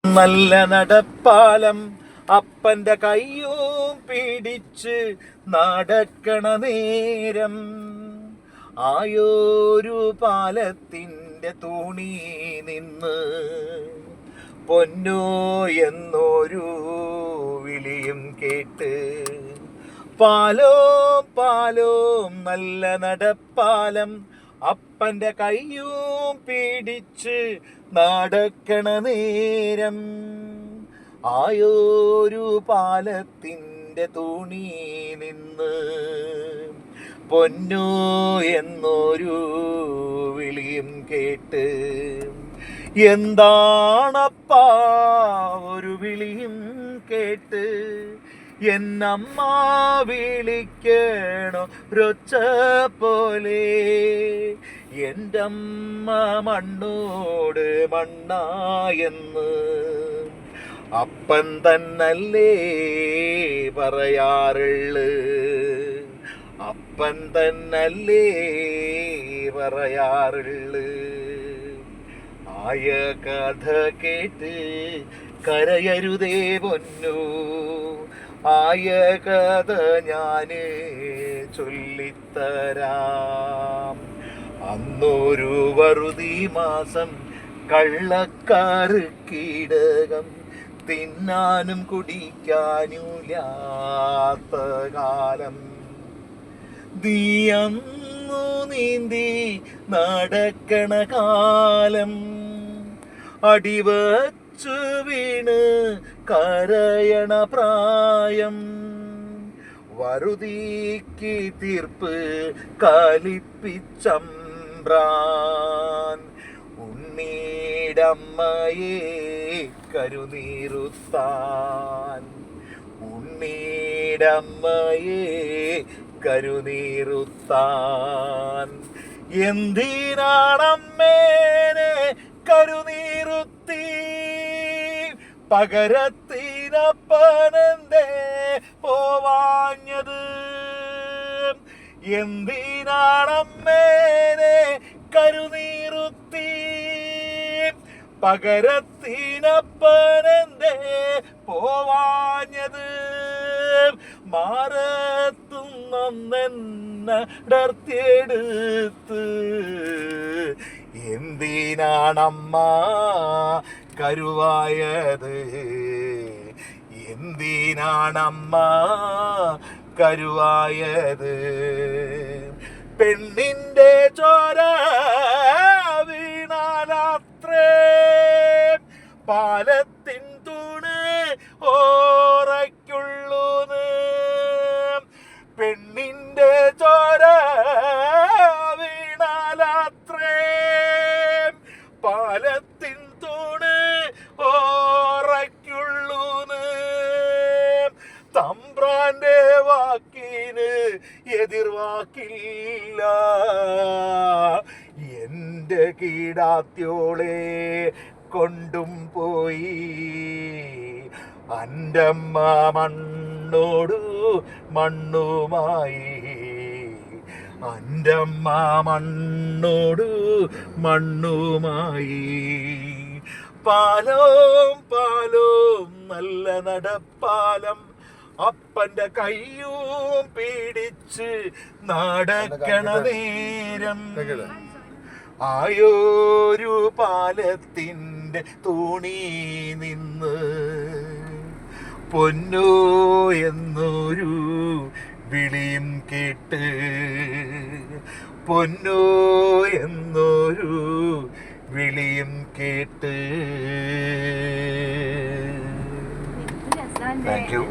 നല്ല നടപ്പാലം അപ്പന്റെ കയ്യും പിടിച്ച് നടക്കണ നേരം ആയോരു പാലത്തിൻ്റെ തൂണി നിന്ന് പൊന്നോ എന്നൊരു വിളിയും കേട്ട് പാലോം പാലോം നല്ല നടപ്പാലം അപ്പന്റെ കയ്യും പിടിച്ച് നടക്കണ നേരം ആയോരു പാലത്തിൻ്റെ തൂണി നിന്ന് പൊന്നു എന്നൊരു വിളിയും കേട്ട് എന്താണപ്പാ ഒരു വിളിയും കേട്ട് എന്നമ്മ വിളിക്കണോ രൊച്ച പോലെ എൻ്റെ അമ്മ മണ്ണോട് മണ്ണായെന്ന് അപ്പൻ തന്നല്ലേ പറയാറുള്ളു അപ്പൻ തന്നല്ലേ പറയാറുള്ളു ആയ കഥ കേട്ട് കരയരുതേ പൊന്നു ആയ കഥ ഞാന് ചൊല്ലിത്തരാം അന്നൊരു വറുതി മാസം കള്ളക്കാറ് കീടകം തിന്നാനും കുടിക്കാനുമില്ലാത്ത കാലം നീയന്നു നീന്തി നടക്കണ കാലം അടിവച്ചു വീണ് കരയണ പ്രായം വറുതിക്ക് തീർപ്പ് കലിപ്പിച്ചമ്പ്രാൻ ഉണ്ണീടമ്മയെ കരുനീറുത്താൻ ഉണ്ണീടമ്മയെ കരുനീറുത്താൻ എന്തിനാണമ്മേനെ കരുനീറുത്തി പകരത്തിനപ്പനെന്തേ പോവാഞ്ഞത് എന്തിനാണമ്മേനെ കരുനീറുത്തി പകരത്തിനപ്പനെന്തേ പോവാഞ്ഞത് മാറത്തും നന്നെന്നടർത്തിയെടുത്ത് എന്തിനാണമ്മ കരുവായത് എന്തിനാണമ്മ കരുവായത് പെണ്ണിൻ്റെ ചോര വീണാലാത്രേ പാലത്തിൻ തൂണ് ഓറയ്ക്കുള്ളൂന്ന് പെണ്ണിൻ്റെ ചോര വീണാലാത്രേ പാലത്തിൻ തൂണ് ഓറയ്ക്കുള്ളൂന്ന് തമ്പ്രാന്റെ വാക്കിന് എതിർവാക്കില്ല എൻ്റെ കീടാത്യോളെ കൊണ്ടും പോയി അൻ്റമ്മ മണ്ണോടു മണ്ണുമായി അൻ്റമ്മ മണ്ണോടു മണ്ണുമായി പാലോം പാലോം നല്ല നടപ്പാലം അപ്പന്റെ കയ്യും പിടിച്ച് നടക്കണ നേരം ആയോരു പാലത്തിൻ്റെ തൂണി നിന്ന് പൊന്നോ എന്നൊരു വിളിയും കേട്ട് പൊന്നോ എന്നൊരു വിളിയും കേട്ട്. Thank you.